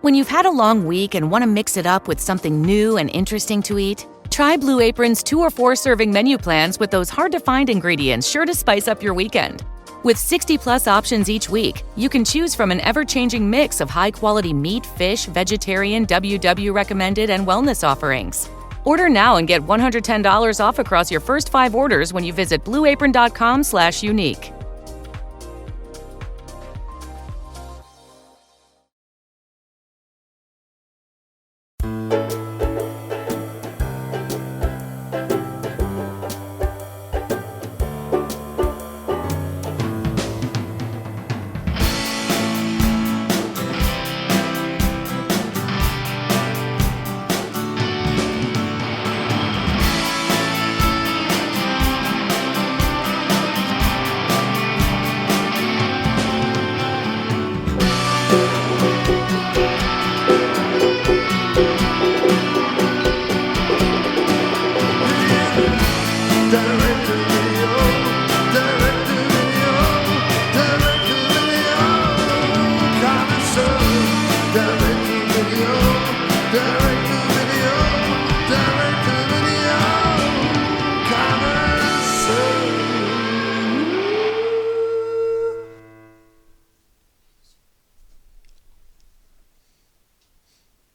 When you've had a long week and want to mix it up with something new and interesting to eat, try Blue Apron's 2 or 4 serving menu plans with those hard-to-find ingredients sure to spice up your weekend. With 60-plus options each week, you can choose from an ever-changing mix of high-quality meat, fish, vegetarian, WW recommended, and wellness offerings. Order now and get $110 off across your first 5 orders when you visit blueapron.com/unique.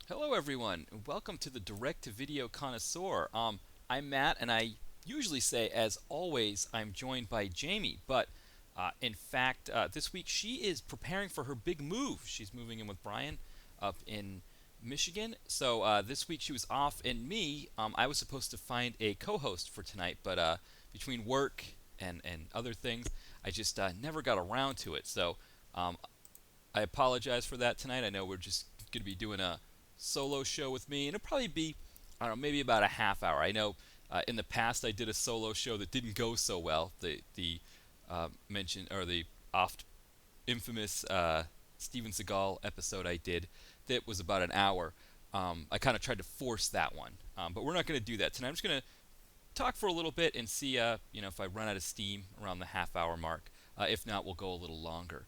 Hello everyone, and welcome to the Direct-to-Video Connoisseur. I'm Matt, and I usually say, as always, I'm joined by Jamie, but in fact, this week she is preparing for her big move. She's moving in with Brian up in Michigan, so this week she was off, and me, I was supposed to find a co-host for tonight, but between work and other things, I just never got around to it, so I apologize for that tonight. I know we're just going to be doing a solo show with me, and it'll probably be, I don't know, maybe about a half hour. I know in the past I did a solo show that didn't go so well. The mentioned, or the oft infamous Steven Seagal episode I did that was about an hour. I kind of tried to force that one, but we're not going to do that tonight. I'm just going to talk for a little bit and see if I run out of steam around the half hour mark. If not, we'll go a little longer.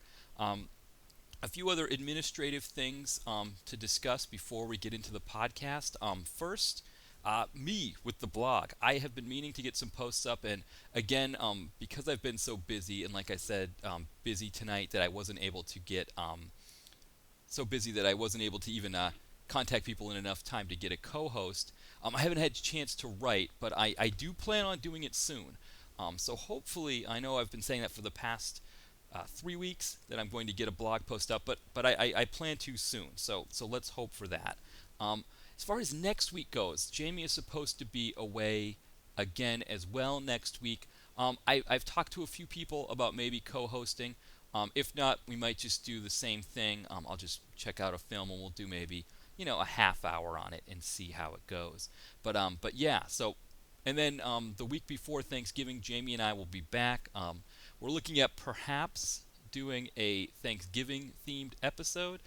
A few other administrative things to discuss before we get into the podcast. First, me with the blog. I have been meaning to get some posts up, and again, because I've been so busy, and like I said, busy tonight, that I wasn't able to get so busy that I wasn't able to even contact people in enough time to get a co-host. I haven't had a chance to write, but I do plan on doing it soon. So hopefully, I know I've been saying that for the past 3 weeks that I'm going to get a blog post up, but I plan to soon, so let's hope for that. As far as next week goes, Jamie is supposed to be away again as well next week. I've talked to a few people about maybe co-hosting. If not, we might just do the same thing. I'll just check out a film and we'll do maybe a half hour on it and see how it goes. But yeah, so and then the week before Thanksgiving, Jamie and I will be back. We're looking at perhaps doing a Thanksgiving-themed episode,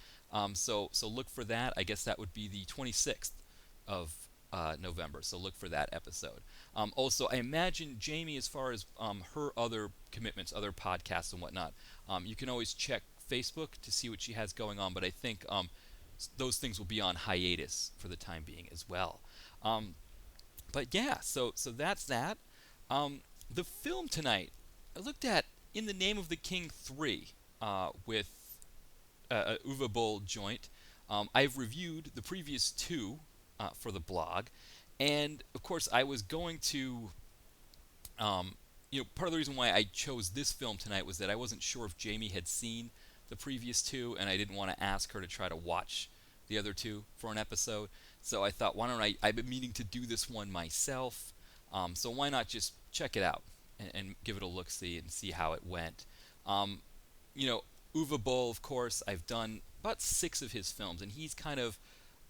so look for that. I guess that would be the 26th of November, so look for that episode. Also, I imagine Jamie, as far as her other commitments, other podcasts and whatnot, you can always check Facebook to see what she has going on, but I think those things will be on hiatus for the time being as well. But yeah, so that's that. The film tonight, I looked at In the Name of the King 3 with Uwe Boll joint. I've reviewed the previous 2 for the blog, and of course I was going to, part of the reason why I chose this film tonight was that I wasn't sure if Jamie had seen the previous 2, and I didn't want to ask her to try to watch the other 2 for an episode. So I thought, why don't I've been meaning to do this one myself, so why not just check it out and give it a look-see and see how it went. Uwe Boll, of course, I've done about 6 of his films, and he's kind of,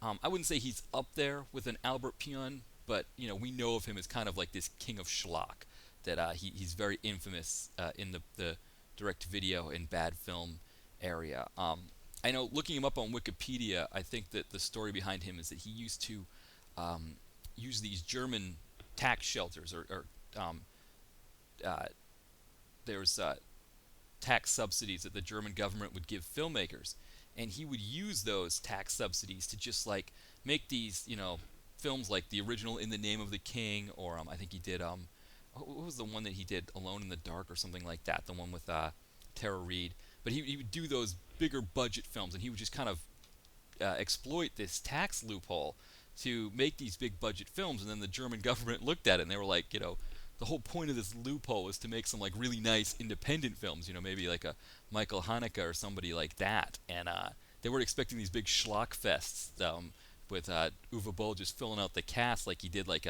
I wouldn't say he's up there with an Albert Pyun, but, we know of him as kind of like this king of schlock, that he's very infamous in the direct-to-video and bad film area. I know, looking him up on Wikipedia, I think that the story behind him is that he used to use these German tax shelters, or there's tax subsidies that the German government would give filmmakers, and he would use those tax subsidies to just like make these, films like the original In the Name of the King, or I think he did what was the one that he did, Alone in the Dark or something like that, the one with Tara Reid. But he would do those bigger budget films, and he would just kind of exploit this tax loophole to make these big budget films. And then the German government looked at it and they were like, the whole point of this loophole is to make some like really nice independent films, maybe like a Michael Haneke or somebody like that. And they weren't expecting these big schlock fests, with Uwe Boll just filling out the cast like he did, like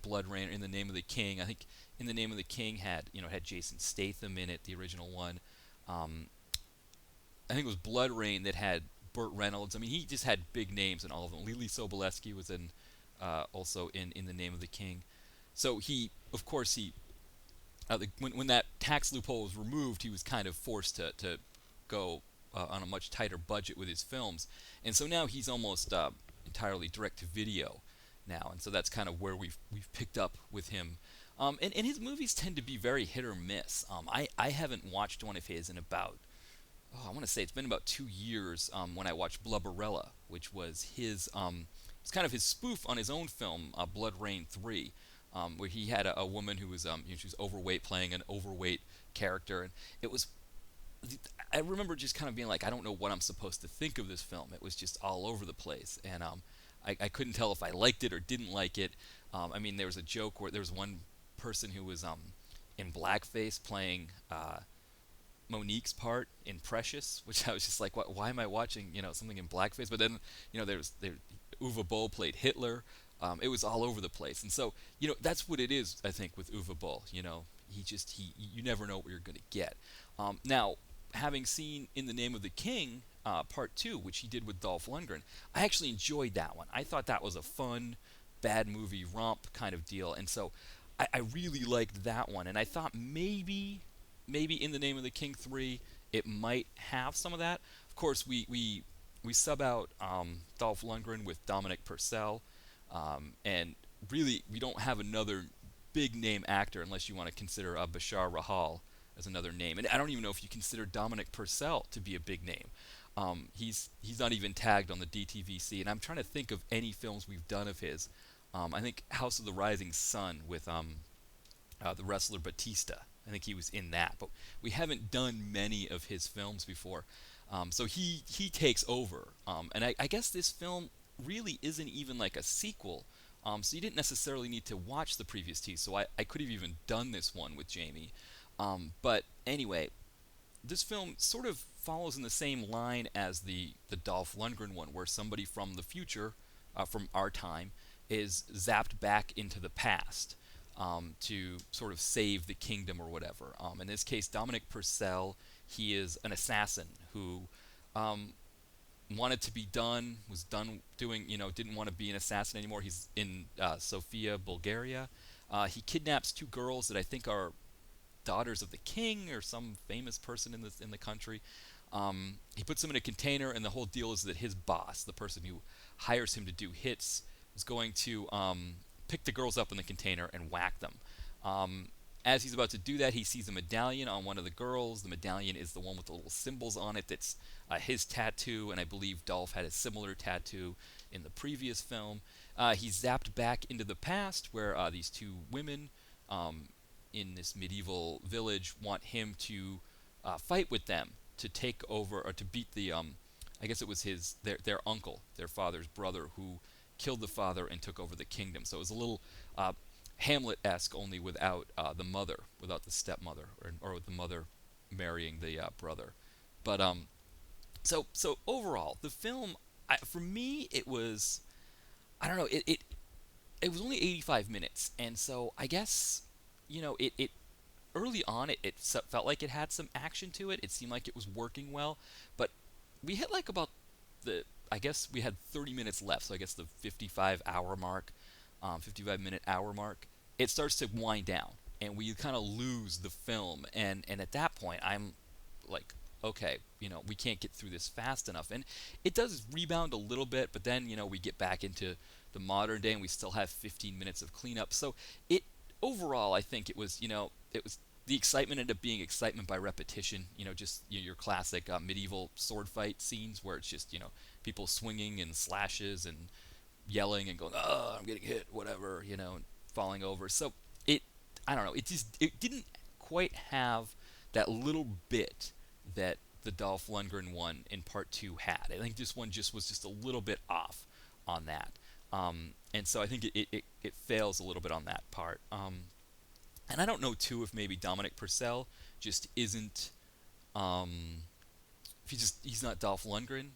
Blood Rain, In the Name of the King. I think In the Name of the King had Jason Statham in it, the original one. I think it was Blood Rain that had Burt Reynolds. I mean, he just had big names in all of them. Lily Sobolewski was in also in The Name of the King. So he, of course, when that tax loophole was removed, he was kind of forced to go on a much tighter budget with his films, and so now he's almost entirely direct to video now, and so that's kind of where we've picked up with him. And his movies tend to be very hit or miss. I haven't watched one of his in about, I want to say it's been about 2 years, when I watched Blubberella, which was it's kind of his spoof on his own film, Blood Rain 3, where he had a woman who was she was overweight, playing an overweight character, and it was. I remember just kind of being like, I don't know what I'm supposed to think of this film. It was just all over the place, and I couldn't tell if I liked it or didn't like it. I mean, there was a joke where there was one person who was in blackface playing Monique's part in Precious, which I was just like, why am I watching something in blackface? But then Uwe Boll played Hitler. It was all over the place, and so that's what it is. I think with Uwe Boll, he you never know what you're going to get. Now, having seen In the Name of the King, Part 2, which he did with Dolph Lundgren, I actually enjoyed that one. I thought that was a fun, bad movie romp kind of deal, and so I really liked that one. And I thought maybe In the Name of the King 3, it might have some of that. Of course, we sub out Dolph Lundgren with Dominic Purcell, and really we don't have another big name actor unless you want to consider Bashar Rahal as another name. And I don't even know if you consider Dominic Purcell to be a big name. He's not even tagged on the DTVC, and I'm trying to think of any films we've done of his. I think House of the Rising Sun with the wrestler Batista. I think he was in that, but we haven't done many of his films before. So he takes over, and I guess this film really isn't even like a sequel. So you didn't necessarily need to watch the previous two, so I could have even done this one with Jamie. But anyway, this film sort of follows in the same line as the Dolph Lundgren one, where somebody from the future, from our time, is zapped back into the past to sort of save the kingdom or whatever. In this case, Dominic Purcell, he is an assassin who wanted to be done, was done doing, didn't want to be an assassin anymore. He's in Sofia, Bulgaria. He kidnaps two girls that I think are daughters of the king or some famous person in the country. He puts them in a container, and the whole deal is that his boss, the person who hires him to do hits, is going to pick the girls up in the container and whack them. As he's about to do that, he sees a medallion on one of the girls. The medallion is the one with the little symbols on it that's his tattoo, and I believe Dolph had a similar tattoo in the previous film. He's zapped back into the past where these two women in this medieval village want him to fight with them to take over or to beat the I guess it was their uncle, their father's brother, who killed the father and took over the kingdom. So it was a little Hamlet-esque, only without the mother, without the stepmother, or with the mother marrying the brother. But so overall, the film, for me, it was, I don't know, it was only 85 minutes, and so I guess it early on it felt like it had some action to it. It seemed like it was working well, but we hit like about I guess we had 30 minutes left, so I guess the 55-hour mark, 55-minute hour mark, it starts to wind down, and we kind of lose the film, and at that point, I'm like, okay, we can't get through this fast enough, and it does rebound a little bit, but then, we get back into the modern day, and we still have 15 minutes of cleanup, so overall, I think it was the excitement ended up being excitement by repetition. Just your classic medieval sword fight scenes where it's just people swinging and slashes and yelling and going, "Oh, I'm getting hit," whatever, and falling over. So it, I don't know, it didn't quite have that little bit that the Dolph Lundgren one in part two had. I think this one just was just a little bit off on that. And so I think it fails a little bit on that part. And I don't know too if maybe Dominic Purcell just isn't, if he's not Dolph Lundgren.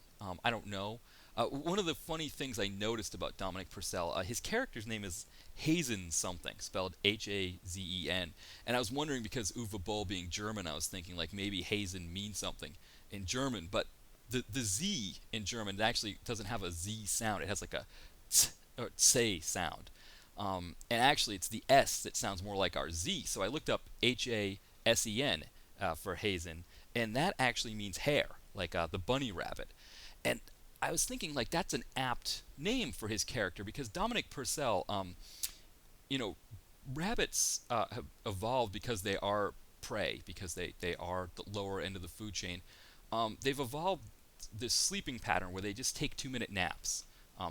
I don't know. One of the funny things I noticed about Dominic Purcell, his character's name is Hazen something, spelled Hazen. And I was wondering, because Uwe Boll being German, I was thinking like maybe Hazen means something in German, but the Z in German actually doesn't have a Z sound. It has like a t or say sound. And actually, it's the S that sounds more like our Z. So I looked up Hasen for Hazen, and that actually means hare, like the bunny rabbit. And I was thinking, like, that's an apt name for his character, because Dominic Purcell, you know, rabbits have evolved because they are prey, because they are the lower end of the food chain. They've evolved this sleeping pattern where they just take 2-minute naps.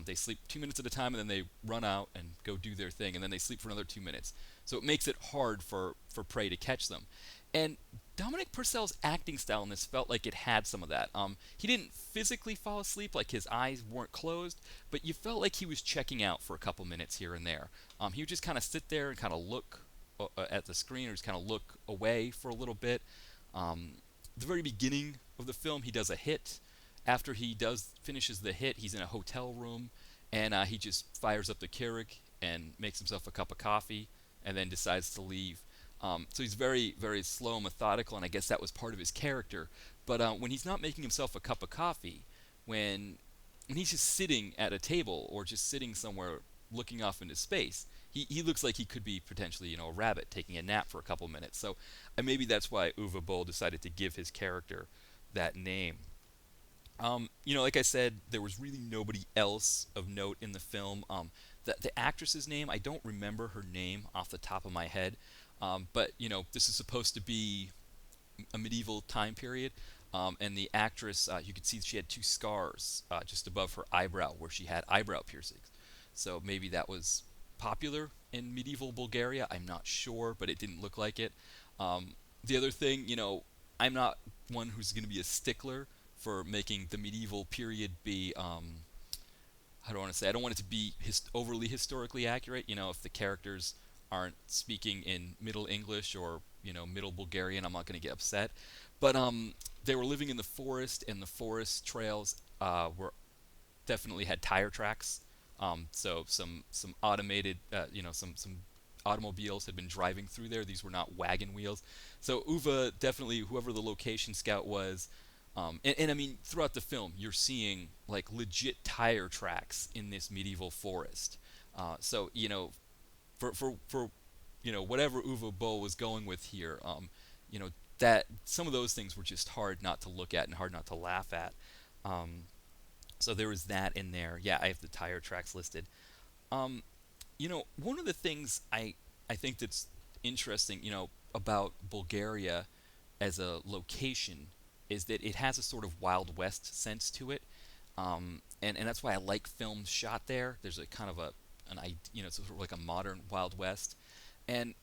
They sleep 2 minutes at a time, and then they run out and go do their thing, and then they sleep for another 2 minutes. So it makes it hard for prey to catch them. And Dominic Purcell's acting style in this felt like it had some of that. He didn't physically fall asleep, like his eyes weren't closed, but you felt like he was checking out for a couple minutes here and there. He would just kind of sit there and kind of look at the screen, or just kind of look away for a little bit. The very beginning of the film, he does a hit. After he finishes the hit, he's in a hotel room, and he just fires up the Keurig and makes himself a cup of coffee, and then decides to leave. So he's very, very slow and methodical, and I guess that was part of his character. But when he's not making himself a cup of coffee, when he's just sitting at a table or just sitting somewhere looking off into space, he looks like he could be potentially, a rabbit taking a nap for a couple minutes. So maybe that's why Uwe Boll decided to give his character that name. Like I said, there was really nobody else of note in the film. The actress's name, I don't remember her name off the top of my head. But this is supposed to be a medieval time period, and the actress, you could see she had 2 scars just above her eyebrow where she had eyebrow piercings. So maybe that was popular in medieval Bulgaria. I'm not sure, but it didn't look like it. The other thing, I'm not one who's going to be a stickler for making the medieval period be, how do I want to say? I don't want it to be overly historically accurate. If the characters aren't speaking in Middle English or Middle Bulgarian, I'm not going to get upset. But they were living in the forest, and the forest trails were definitely had tire tracks. So some automated, some automobiles had been driving through there. These were not wagon wheels. So Uwe definitely, whoever the location scout was, and I mean, throughout the film, you're seeing like legit tire tracks in this medieval forest. So for whatever Uwe Boll was going with here, that some of those things were just hard not to look at and hard not to laugh at. So there was that in there. Yeah, I have the tire tracks listed. One of the things I think that's interesting, about Bulgaria as a location is that it has a sort of Wild West sense to it, and that's why I like films shot there. There's a kind of it's sort of like a modern Wild West. And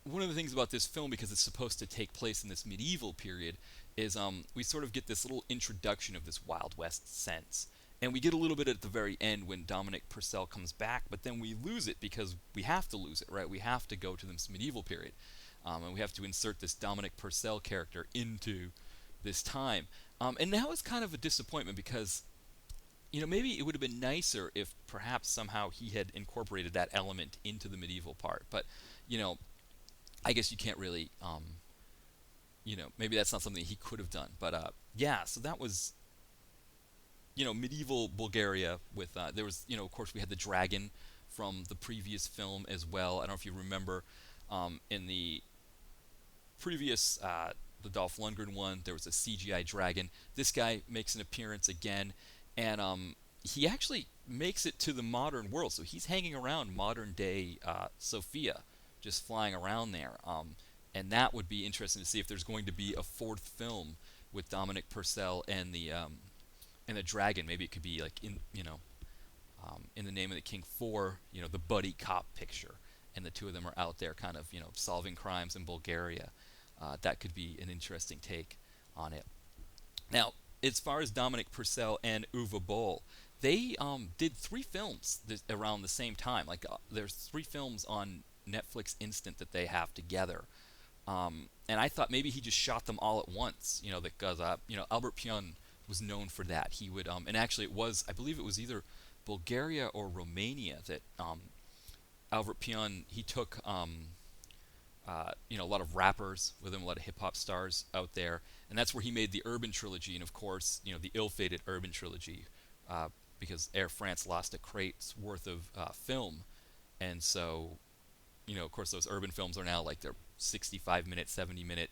one of the things about this film, because it's supposed to take place in this medieval period, is we sort of get this little introduction of this Wild West sense. And we get a little bit at the very end when Dominic Purcell comes back, but then we lose it because we have to lose it, right? We have to go to this medieval period. And we have to insert this Dominic Purcell character into this time. And now it's kind of a disappointment because maybe it would have been nicer if perhaps somehow he had incorporated that element into the medieval part. But, I guess you can't really, maybe that's not something he could have done. But, yeah, so that was, medieval Bulgaria with, there was, of course we had the dragon from the previous film as well. I don't know if you remember, in the previous, the Dolph Lundgren one, there was a CGI dragon. This guy makes an appearance again. And he actually makes it to the modern world. So he's hanging around modern-day Sofia, just flying around there. and that would be interesting to see if there's going to be a fourth film with Dominic Purcell and the dragon. Maybe it could be like in the Name of the King 4, the buddy cop picture, and the two of them are out there kind of solving crimes in Bulgaria. That could be an interesting take on it. Now, as far as Dominic Purcell and Uwe Boll, they did three films around the same time. Like there's three films on Netflix Instant that they have together. And I thought maybe he just shot them all at once, because Albert Pyun was known for that. He would, and actually I believe it was either Bulgaria or Romania that Albert Pyun, he took a lot of rappers with him, a lot of hip hop stars out there, and that's where he made the Urban Trilogy, and of course, the ill-fated Urban Trilogy, because Air France lost a crate's worth of film, and so, of course, those urban films are now like they're 65-minute, 70-minute,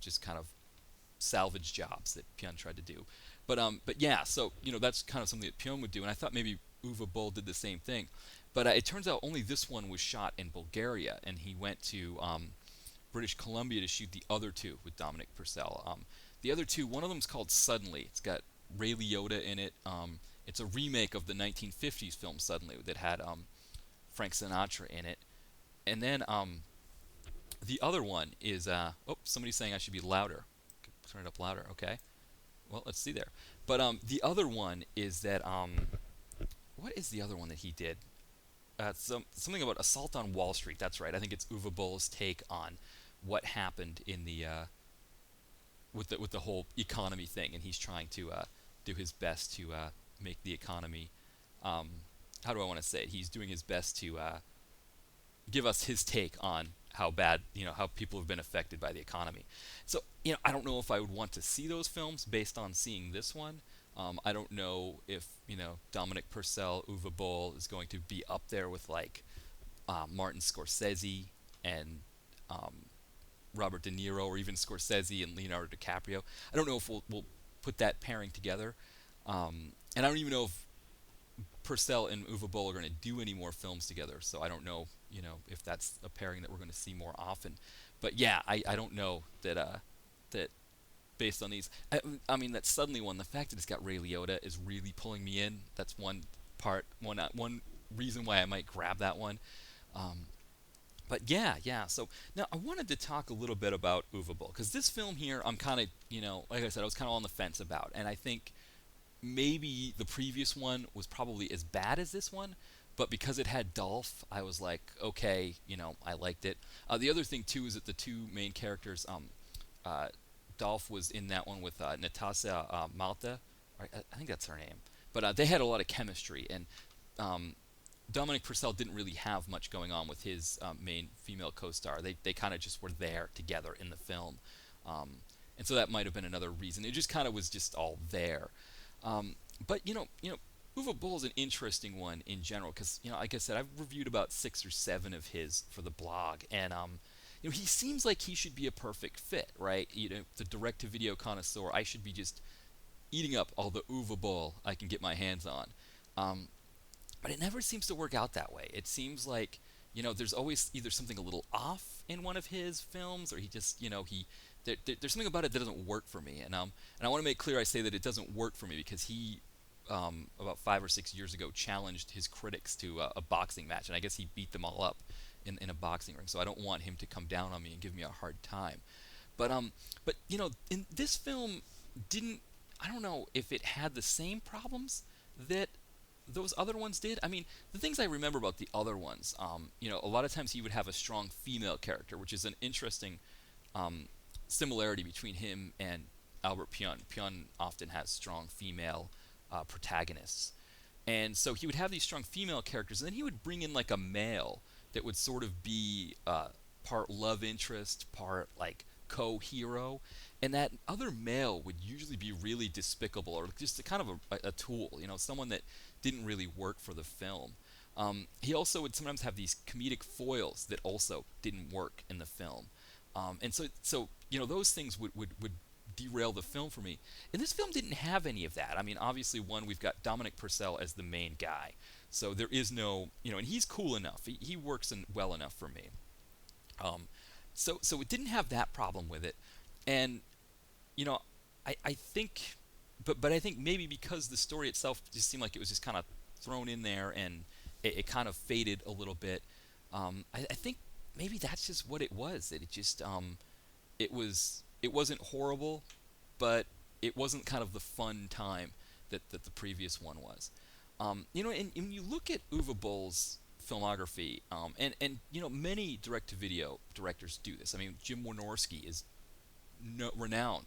just kind of salvage jobs that Pyun tried to do. But yeah, so that's kind of something that Pyun would do, and I thought maybe Uwe Boll did the same thing. But it turns out only this one was shot in Bulgaria, and he went to British Columbia to shoot the other two with Dominic Purcell. The other two, one of them's called Suddenly. It's got Ray Liotta in it. It's a remake of the 1950s film Suddenly that had Frank Sinatra in it. And then the other one is somebody's saying I should be louder. Turn it up louder. Okay. Well, let's see there. But the other one is that what is the other one that he did? Something about Assault on Wall Street. That's right. I think it's Uwe Boll's take on what happened in the with the whole economy thing, and he's trying to do his best to make the economy. How do I want to say it? He's doing his best to give us his take on how bad, how people have been affected by the economy. So, I don't know if I would want to see those films based on seeing this one. I don't know if, Dominic Purcell, Uwe Boll is going to be up there with like Martin Scorsese and Robert De Niro, or even Scorsese and Leonardo DiCaprio. I don't know if we'll put that pairing together. And I don't even know if Purcell and Uwe Boll are going to do any more films together, so I don't know, if that's a pairing that we're going to see more often. But yeah, I don't know that based on these, I mean that Suddenly one, the fact that it's got Ray Liotta is really pulling me in. That's one reason why I might grab that one. But yeah. So now I wanted to talk a little bit about Uwe Boll, because this film here, I'm kind of, like I said, I was kind of on the fence about, and I think maybe the previous one was probably as bad as this one, but because it had Dolph, I was like, okay, I liked it. The other thing too is that the two main characters, Dolph was in that one with Natasha Malta, I think that's her name, but they had a lot of chemistry, and Dominic Purcell didn't really have much going on with his main female co-star. They kind of just were there together in the film, and so that might have been another reason. It just kind of was just all there. But Uwe Boll is an interesting one in general, because like I said, I've reviewed about 6 or 7 of his for the blog, and he seems like he should be a perfect fit, right? The direct-to-video connoisseur. I should be just eating up all the Uwe Boll I can get my hands on. But it never seems to work out that way. It seems like there's always either something a little off in one of his films, or he just there's something about it that doesn't work for me, and I want to make clear I say that it doesn't work for me because he about 5 or 6 years ago challenged his critics to a boxing match, and I guess he beat them all up in a boxing ring. So I don't want him to come down on me and give me a hard time. But in this film I don't know if it had the same problems that those other ones did. I mean, the things I remember about the other ones, a lot of times he would have a strong female character, which is an interesting similarity between him and Albert Pyun. Pyun often has strong female protagonists. And so he would have these strong female characters, and then he would bring in like a male that would sort of be part love interest, part like co-hero, and that other male would usually be really despicable, or just kind of a tool, someone that didn't really work for the film. He also would sometimes have these comedic foils that also didn't work in the film. And so those things would derail the film for me. And this film didn't have any of that. I mean, obviously, we've got Dominic Purcell as the main guy. So there is no, and he's cool enough. He works well enough for me. So it didn't have that problem with it, and you know, I think, but I think maybe because the story itself just seemed like it was just kind of thrown in there, and it kind of faded a little bit. I think maybe that's just what it was. That it just it wasn't horrible, but it wasn't kind of the fun time that the previous one was. And you look at Uwe Boll's filmography, and many direct-to-video directors do this. I mean, Jim Wynorski is renowned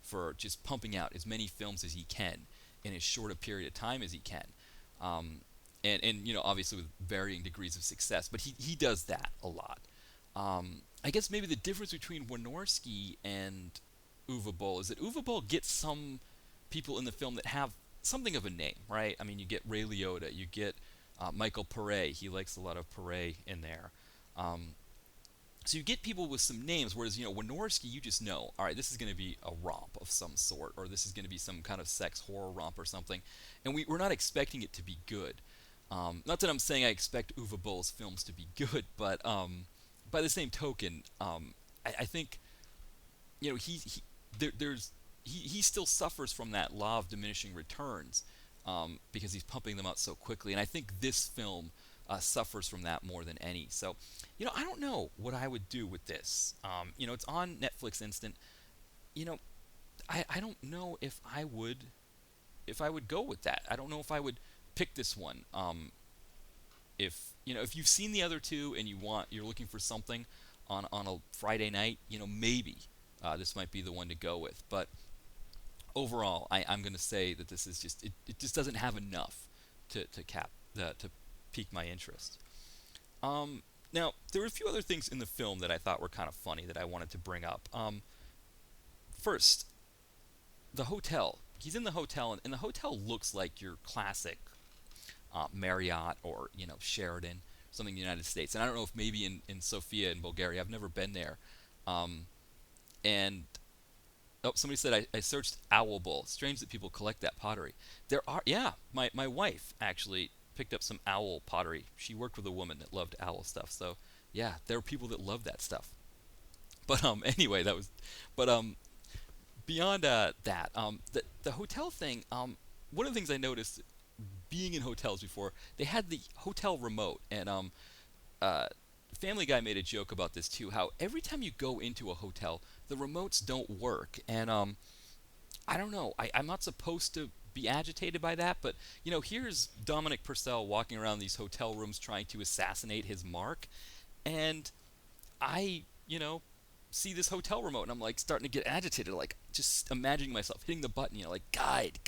for just pumping out as many films as he can in as short a period of time as he can. And obviously with varying degrees of success, but he does that a lot. I guess maybe the difference between Wynorski and Uwe Boll is that Uwe Boll gets some people in the film that have something of a name, right? I mean, you get Ray Liotta, you get Michael Pare. He likes a lot of Pare in there. So you get people with some names, whereas Wynorski, you just know, all right, this is going to be a romp of some sort, or this is going to be some kind of sex horror romp or something, and we're not expecting it to be good. Not that I'm saying I expect Uwe Boll's films to be good, but by the same token, I think he there's he still suffers from that law of diminishing returns, because he's pumping them out so quickly, and I think this film suffers from that more than any. So, I don't know what I would do with this. It's on Netflix Instant. You know, I don't know if I would go with that. I don't know if I would pick this one. If you've seen the other two and you're looking for something on a Friday night, maybe this might be the one to go with. But overall, I'm going to say that this is just it just doesn't have enough to pique my interest. Now, there were a few other things in the film that I thought were kind of funny that I wanted to bring up. First, the hotel. He's in the hotel, and the hotel looks like your classic Marriott or Sheraton, something in the United States. And I don't know if maybe in Sofia in Bulgaria. I've never been there. And somebody said I searched owl bowl. Strange that people collect that pottery. There are, yeah. My wife actually picked up some owl pottery. She worked with a woman that loved owl stuff. So yeah, there are people that love that stuff. But anyway, that was. But beyond that, the hotel thing. One of the things I noticed being in hotels before, they had the hotel remote, and Family Guy made a joke about this too. How every time you go into a hotel, the remotes don't work, and I don't know. I'm not supposed to be agitated by that, but here's Dominic Purcell walking around these hotel rooms trying to assassinate his mark, and I, see this hotel remote, and I'm like starting to get agitated, like just imagining myself hitting the button, like guide,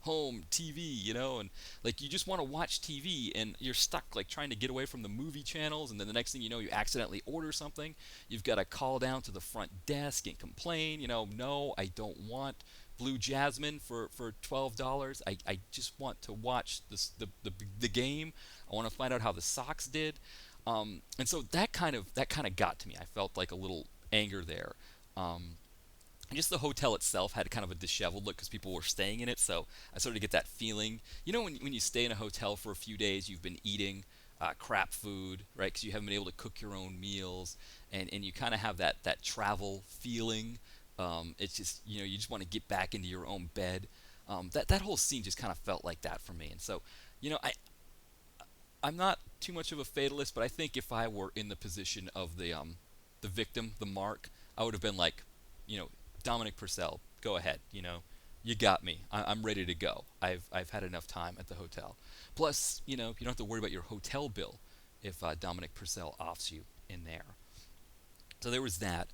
home, TV, and like you just want to watch TV, and you're stuck like trying to get away from the movie channels, and then the next thing you know, you accidentally order something. You've got to call down to the front desk and complain, no, I don't want Blue Jasmine for $12. I just want to watch the game. I want to find out how the Sox did. And so that kind of got to me. I felt like a little anger there. And just the hotel itself had kind of a disheveled look because people were staying in it. So I started to get that feeling. When you stay in a hotel for a few days, you've been eating crap food, right? Because you haven't been able to cook your own meals, and you kind of have that travel feeling. It's just you just want to get back into your own bed. That whole scene just kind of felt like that for me. And so I'm not too much of a fatalist, but I think if I were in the position of the victim, the mark, I would have been like, Dominic Purcell, go ahead, you got me. I'm ready to go. I've had enough time at the hotel. Plus, you don't have to worry about your hotel bill if Dominic Purcell offs you in there. So there was that.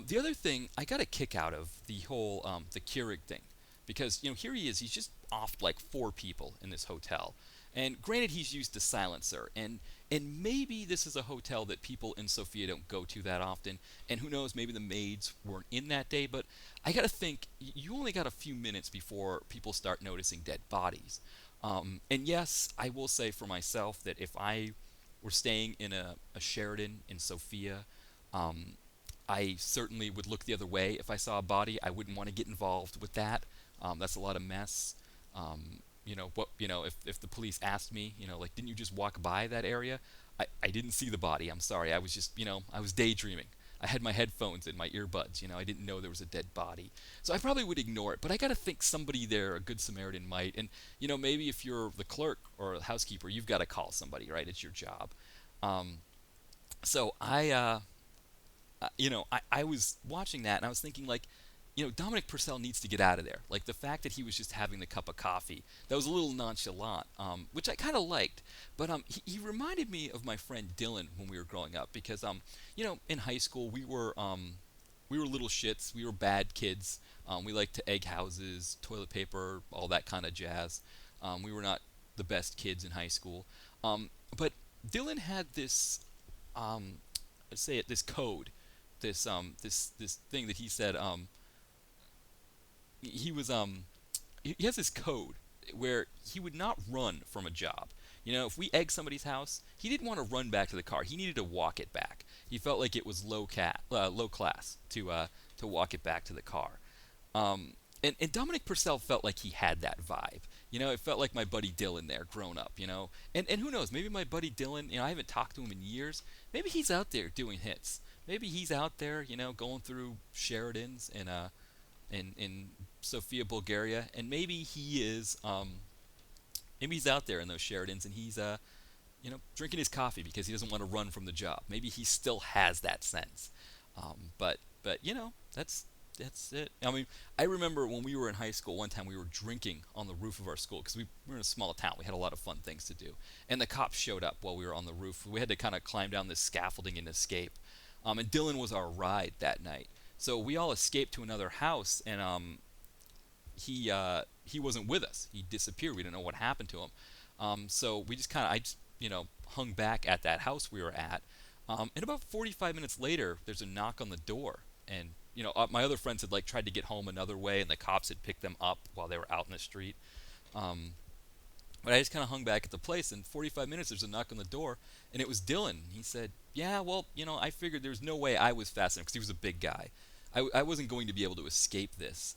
The other thing, I got a kick out of the whole the Keurig thing, because here he is. He's just offed like 4 people in this hotel. And granted, he's used a silencer, and maybe this is a hotel that people in Sofia don't go to that often, and who knows, maybe the maids weren't in that day, but I gotta think, you only got a few minutes before people start noticing dead bodies. And yes, I will say for myself that if I were staying in a Sheraton in Sofia, I certainly would look the other way if I saw a body. I wouldn't want to get involved with that. That's a lot of mess. If the police asked me, like, didn't you just walk by that area? I didn't see the body. I'm sorry. I was just, I was daydreaming. I had my headphones in my earbuds. I didn't know there was a dead body, so I probably would ignore it. But I got to think somebody there, a good Samaritan, might. And maybe if you're the clerk or the housekeeper, you've got to call somebody, right? It's your job. Um, so I was watching that and I was thinking like, Dominic Purcell needs to get out of there. Like the fact that he was just having the cup of coffee, that was a little nonchalant, which I kind of liked. But he reminded me of my friend Dylan when we were growing up because in high school we were little shits, we were bad kids. We liked to egg houses, toilet paper, all that kind of jazz. We were not the best kids in high school, but Dylan had this let's say it, this code, this thing that he said. He was he has this code where he would not run from a job. If we egged somebody's house, he didn't want to run back to the car. He needed to walk it back. He felt like it was low class to walk it back to the car. And Dominic Purcell felt like he had that vibe. It felt like my buddy Dylan there, grown up. And who knows? Maybe my buddy Dylan. I haven't talked to him in years. Maybe he's out there doing hits. Maybe he's out there, going through Sheridans in Sofia, Bulgaria, and maybe he is. Maybe he's out there in those Sheridans, and he's drinking his coffee because he doesn't want to run from the job. Maybe he still has that sense. But that's it. I mean, I remember when we were in high school, one time we were drinking on the roof of our school because we were in a small town. We had a lot of fun things to do. And the cops showed up while we were on the roof. We had to kind of climb down this scaffolding and escape. And Dylan was our ride that night. So we all escaped to another house, and he wasn't with us. He disappeared. We didn't know what happened to him. So we just I just hung back at that house we were at. And about 45 minutes later, there's a knock on the door, and my other friends had tried to get home another way, and the cops had picked them up while they were out in the street. But I just kind of hung back at the place, and 45 minutes there's a knock on the door, and it was Dylan. He said, "Yeah, well, I figured there's no way I was fast enough because he was a big guy. I wasn't going to be able to escape this,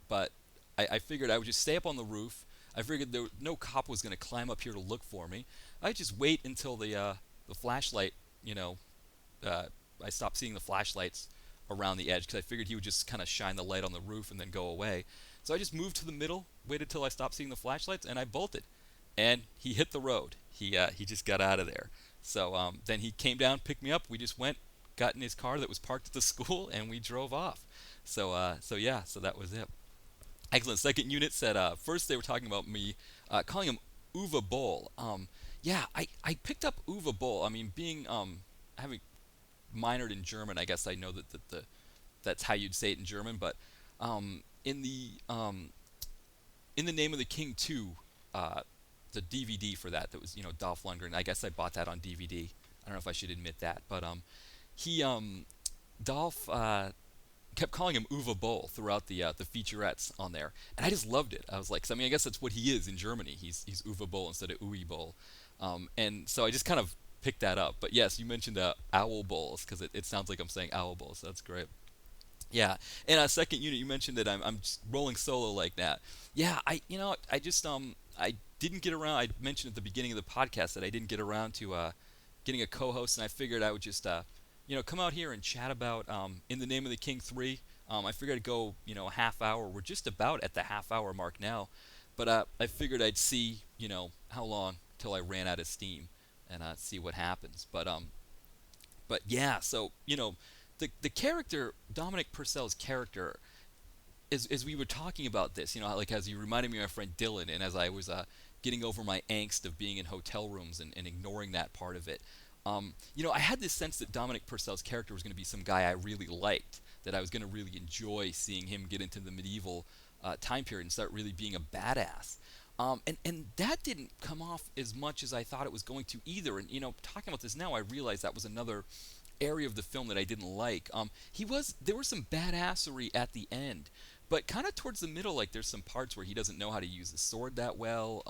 but I figured I would just stay up on the roof. I figured no cop was going to climb up here to look for me. I'd just wait until the flashlight, I stopped seeing the flashlights around the edge because I figured he would just kind of shine the light on the roof and then go away. So I just moved to the middle, waited till I stopped seeing the flashlights, and I bolted. And he hit the road. He just got out of there. So then he came down, picked me up. We just went, got in his car that was parked at the school, and we drove off. So that was it. Excellent. Second unit said, first they were talking about me calling him Uwe Boll. I picked up Uwe Boll. I mean, being having minored in German, I guess I know that's how you'd say it in German. But in the Name of the King 2, the DVD for that was Dolph Lundgren. I guess I bought that on DVD. I don't know if I should admit that, but Dolph kept calling him Uwe Boll throughout the featurettes on there, and I just loved it. I was like, I guess that's what he is in Germany. He's Uwe Boll instead of Uwe Boll, and so I just kind of picked that up. But yes, you mentioned owl bowls because it sounds like I'm saying owl bowls. So that's great. Yeah, and second unit, you mentioned that I'm just rolling solo like that. Yeah, I just I didn't get around. I mentioned at the beginning of the podcast that I didn't get around to getting a co-host, and I figured I would just come out here and chat about In the Name of the King 3. I figured I'd go a half hour. We're just about at the half hour mark now, but I figured I'd see how long till I ran out of steam and see what happens. But yeah, so the character, Dominic Purcell's character, as we were talking about this, as you reminded me of my friend Dylan, and as I was getting over my angst of being in hotel rooms and ignoring that part of it, I had this sense that Dominic Purcell's character was going to be some guy I really liked, that I was going to really enjoy seeing him get into the medieval time period and start really being a badass. And that didn't come off as much as I thought it was going to either. And talking about this now, I realize that was another area of the film that I didn't like. There was some badassery at the end, but kind of towards the middle, there's some parts where he doesn't know how to use the sword that well.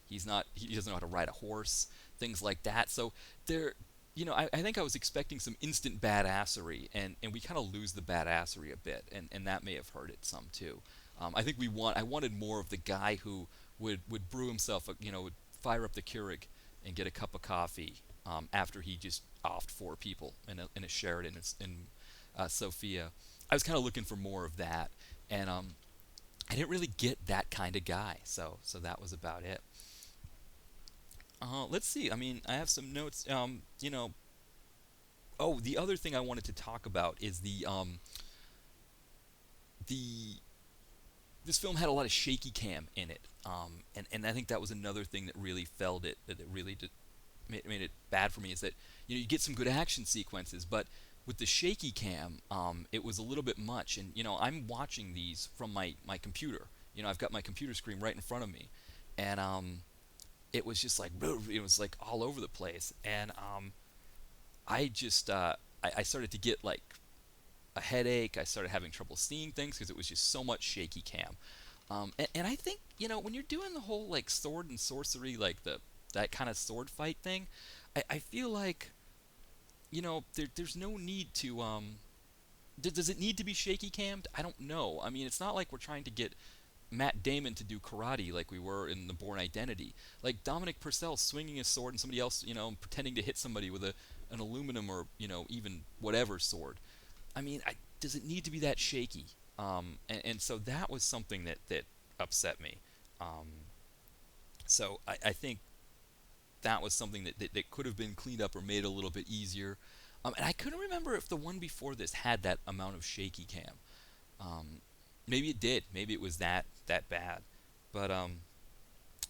He doesn't know how to ride a horse, things like that. So there, I think I was expecting some instant badassery, and we kind of lose the badassery a bit, and that may have hurt it some too. I think I wanted more of the guy who would brew himself, would fire up the Keurig and get a cup of coffee after he just offed four people in a Sheraton in Sofia. I was kind of looking for more of that, and I didn't really get that kind of guy. So that was about it. Let's see. I mean, I have some notes. Oh, the other thing I wanted to talk about is the this film had a lot of shaky cam in it, and I think that was another thing that really felled it. That it really made it bad for me is that you get some good action sequences, but with the shaky cam, it was a little bit much. And I'm watching these from my computer. I've got my computer screen right in front of me, and it was just like it was like all over the place, and I just I started to get like a headache. I started having trouble seeing things because it was just so much shaky cam. And I think when you're doing the whole like sword and sorcery, like that kind of sword fight thing, I feel like there's no need to does it need to be shaky cammed? I don't know. I mean, it's not like we're trying to get Matt Damon to do karate like we were in The Bourne Identity. Like Dominic Purcell swinging his sword and somebody else, pretending to hit somebody with an aluminum or even whatever sword. I mean, does it need to be that shaky? And so that was something that upset me. So I think that was something that could have been cleaned up or made a little bit easier. And I couldn't remember if the one before this had that amount of shaky cam. Maybe it did. Maybe it was that bad. But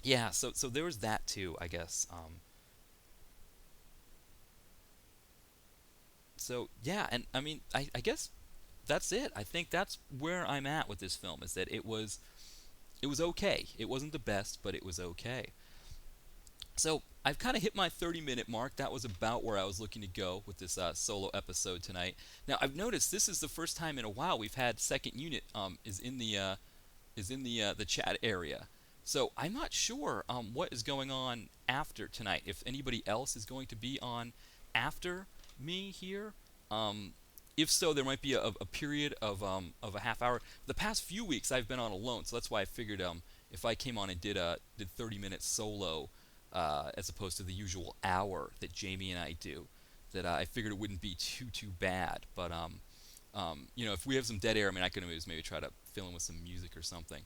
yeah. So there was that too, I guess. So yeah, and I mean, I guess that's it. I think that's where I'm at with this film. Is that it was okay. It wasn't the best, but it was okay. So I've kind of hit my 30-minute mark. That was about where I was looking to go with this solo episode tonight. Now I've noticed this is the first time in a while we've had second unit is in the chat area. So I'm not sure what is going on after tonight. If anybody else is going to be on after me here. If so, there might be a period of a half hour. The past few weeks I've been on alone, so that's why I figured if I came on and did 30 minutes solo as opposed to the usual hour that Jamie and I do, that I figured it wouldn't be too bad. But if we have some dead air, I mean, I could always maybe try to fill in with some music or something.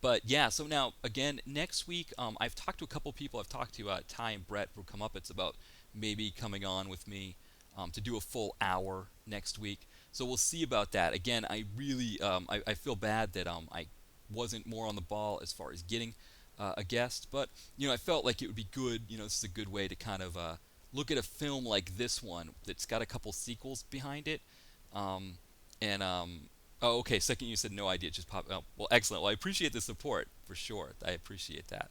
But yeah, so now again next week, I've talked to a couple people. I've talked to Ty and Brett who come up. It's about maybe coming on with me to do a full hour next week. So we'll see about that. Again, I really I feel bad that I wasn't more on the ball as far as getting a guest, but I felt like it would be good. This is a good way to kind of look at a film like this one that's got a couple sequels behind it. And oh, okay. Second, you said no idea. Just pop. Oh, well, excellent. Well, I appreciate the support for sure. I appreciate that.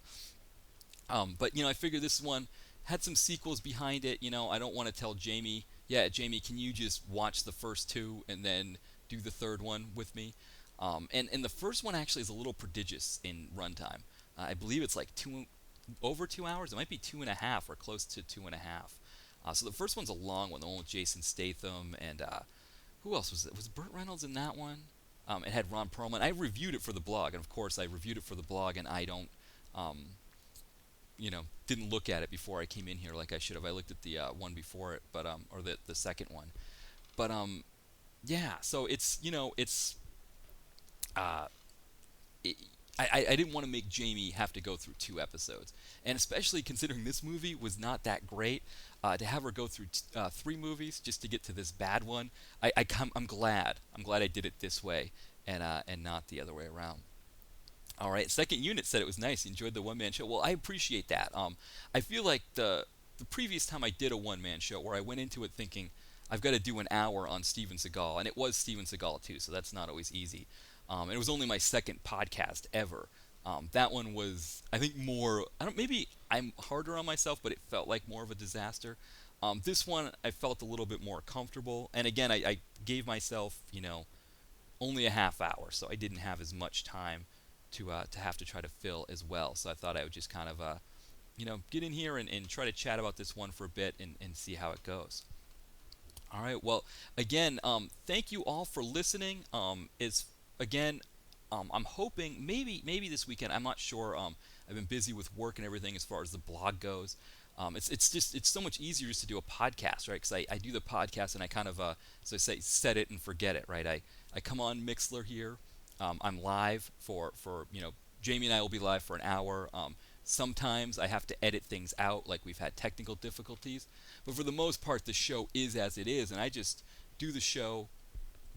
But I figure this one had some sequels behind it. I don't want to tell Jamie, yeah, Jamie, can you just watch the first two and then do the third one with me? And the first one actually is a little prodigious in runtime. I believe it's like over 2 hours. It might be 2.5 or close to 2.5. So the first one's a long one, the one with Jason Statham and who else was it? Was Burt Reynolds in that one? It had Ron Perlman. I reviewed it for the blog, and of course I reviewed it for the blog, and I don't, didn't look at it before I came in here like I should have. I looked at the one before it, but or the second one, but yeah. So it's uh, it, I didn't want to make Jamie have to go through 2 episodes, and especially considering this movie was not that great, to have her go through 3 movies just to get to this bad one. I'm glad I did it this way and not the other way around. All right, second unit said it was nice. He enjoyed the one-man show. Well, I appreciate that. I feel like the previous time I did a one-man show where I went into it thinking I've got to do an hour on Steven Seagal, and it was Steven Seagal too, so that's not always easy. It was only my second podcast ever. That one was, I think, more. Maybe I'm harder on myself, but it felt like more of a disaster. This one I felt a little bit more comfortable, and again, I gave myself, only a half hour, so I didn't have as much time to have to try to fill as well. So I thought I would just kind of, get in here and try to chat about this one for a bit and see how it goes. All right. Well, again, thank you all for listening. Again, I'm hoping maybe this weekend. I'm not sure. I've been busy with work and everything as far as the blog goes. It's so much easier just to do a podcast, right? Because I do the podcast and I kind of so I say set it and forget it, right? I come on Mixler here. I'm live for Jamie and I will be live for an hour. Sometimes I have to edit things out, like we've had technical difficulties, but for the most part, the show is as it is, and I just do the show,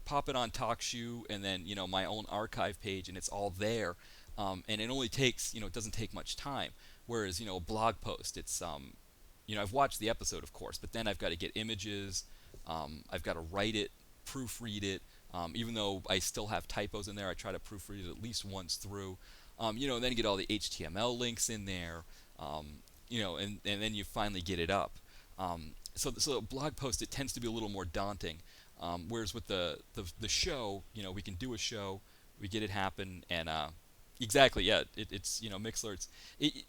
pop it on TalkShoe, and then my own archive page, and it's all there. And it only takes it doesn't take much time. Whereas a blog post, it's I've watched the episode, of course, but then I've got to get images, I've got to write it, proofread it. Even though I still have typos in there, I try to proofread it at least once through. And then get all the HTML links in there, and then you finally get it up. So a blog post, it tends to be a little more daunting. Whereas with the show, we can do a show, we get it happen, and exactly, yeah, it's Mixler.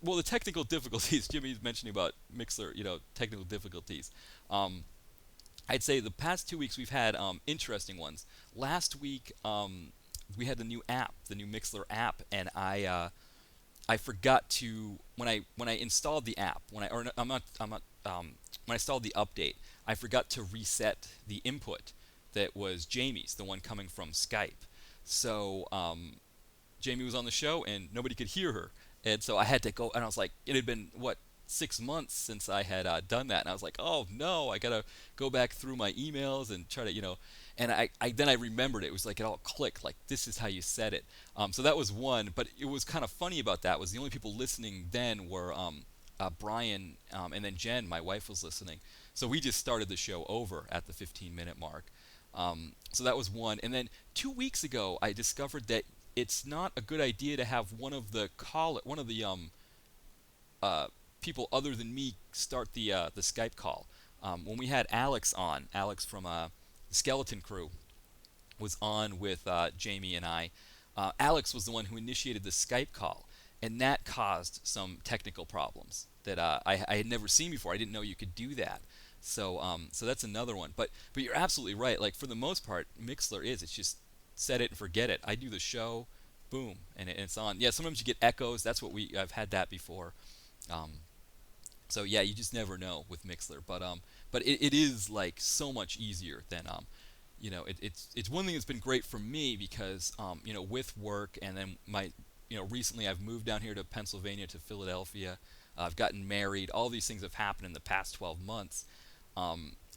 Well, the technical difficulties. Jimmy's mentioning about Mixler, technical difficulties. I'd say the past 2 weeks we've had interesting ones. Last week we had the new app, the new Mixler app, and I forgot to when I installed the app when I installed the update, I forgot to reset the input that was Jamie's, the one coming from Skype. So Jamie was on the show and nobody could hear her, and so I had to go. And I was like, it had been 6 months since I had done that, and I was like, oh no, I gotta go back through my emails and try to and I then I remembered it. It was like it all clicked, like this is how you set it. So that was one, but it was kind of funny about that was the only people listening then were Brian, and then Jen, my wife, was listening. So we just started the show over at the 15-minute mark. So that was one, and then 2 weeks ago I discovered that it's not a good idea to have one of the people other than me start the Skype call. When we had Alex on, Alex from the Skeleton Crew was on with Jamie and I. Alex was the one who initiated the Skype call, and that caused some technical problems that I had never seen before. I didn't know you could do that. So that's another one. But you're absolutely right. Like for the most part, Mixler it's just set it and forget it. I do the show, boom, and it's on. Yeah, sometimes you get echoes. That's what I've had that before. So yeah, you just never know with Mixler, but it is like so much easier than it's one thing that's been great for me because with work, and then my recently I've moved down here to Pennsylvania, to Philadelphia. I've gotten married. All these things have happened in the past 12 months.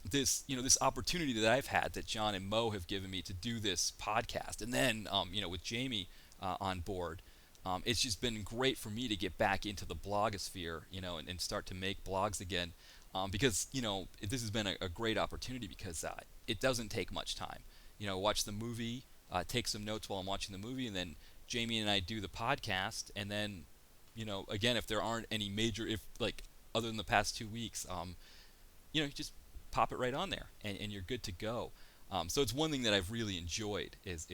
This opportunity that I've had, that John and Mo have given me to do this podcast, and then with Jamie on board. It's just been great for me to get back into the blogosphere, and start to make blogs again, because this has been a great opportunity because it doesn't take much time. Watch the movie, take some notes while I'm watching the movie, and then Jamie and I do the podcast, and then again, if there aren't any major, other than the past 2 weeks, you just pop it right on there, and you're good to go. So it's one thing that I've really enjoyed is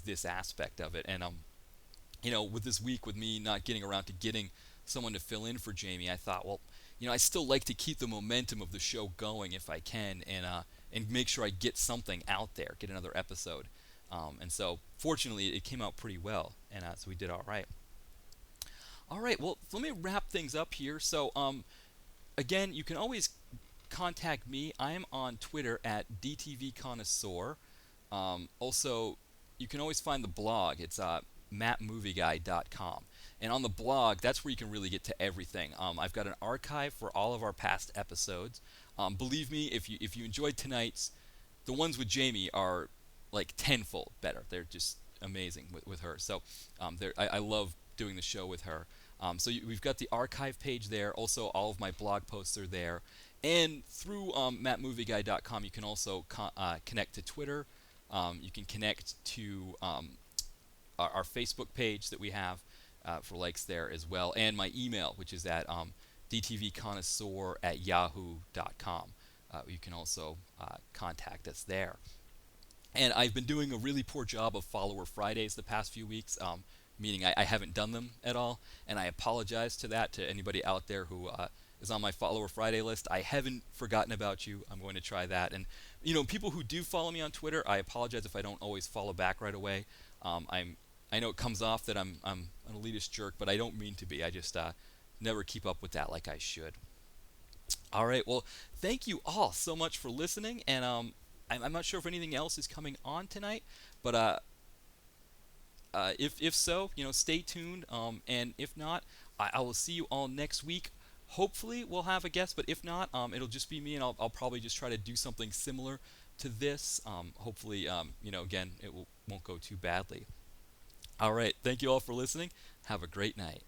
this aspect of it, and with this week, with me not getting around to getting someone to fill in for Jamie, I thought, well, I still like to keep the momentum of the show going if I can, and make sure I get something out there, get another episode. And so, fortunately, it came out pretty well, and so we did all right. All right, well, let me wrap things up here. So, again, you can always contact me. I am on Twitter at DTV Connoisseur. Also, you can always find the blog. It's mattmovieguy.com, and on the blog, that's where you can really get to everything. I've got an archive for all of our past episodes. Believe me, if you enjoyed tonight's, the ones with Jamie are like tenfold better. They're just amazing with her. So I love doing the show with her. So we've got the archive page there. Also, all of my blog posts are there, and through mattmovieguy.com, you can also connect to Twitter. You can connect to our Facebook page that we have for likes there as well, and my email, which is at dtvconnoisseur@yahoo.com. You can also contact us there. And I've been doing a really poor job of Follower Fridays the past few weeks, meaning I haven't done them at all, and I apologize to anybody out there who is on my Follower Friday list. I haven't forgotten about you. I'm going to try that. And people who do follow me on Twitter, I apologize if I don't always follow back right away. I know it comes off that I'm an elitist jerk, but I don't mean to be. I just never keep up with that like I should. All right. Well, thank you all so much for listening. And I'm not sure if anything else is coming on tonight, but if so, stay tuned. And if not, I will see you all next week. Hopefully, we'll have a guest, but if not, it'll just be me, and I'll probably just try to do something similar to this. Hopefully, again, won't go too badly. All right. Thank you all for listening. Have a great night.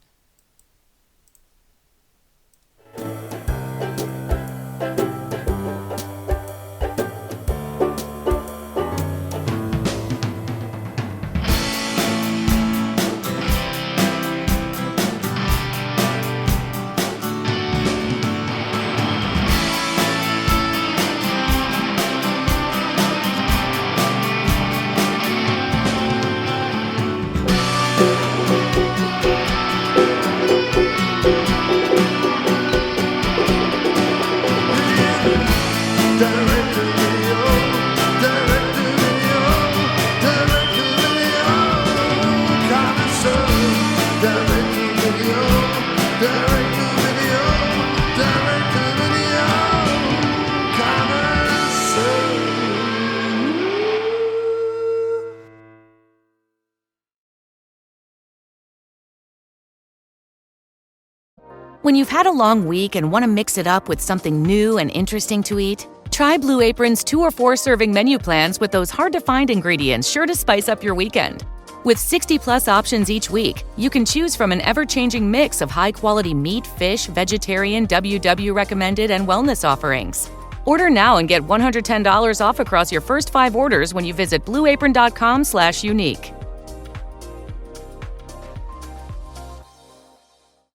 When you've had a long week and want to mix it up with something new and interesting to eat, try Blue Apron's 2 or 4 serving menu plans with those hard-to-find ingredients sure to spice up your weekend. With 60-plus options each week, you can choose from an ever-changing mix of high-quality meat, fish, vegetarian, WW recommended, and wellness offerings. Order now and get $110 off across your first 5 orders when you visit blueapron.com/unique.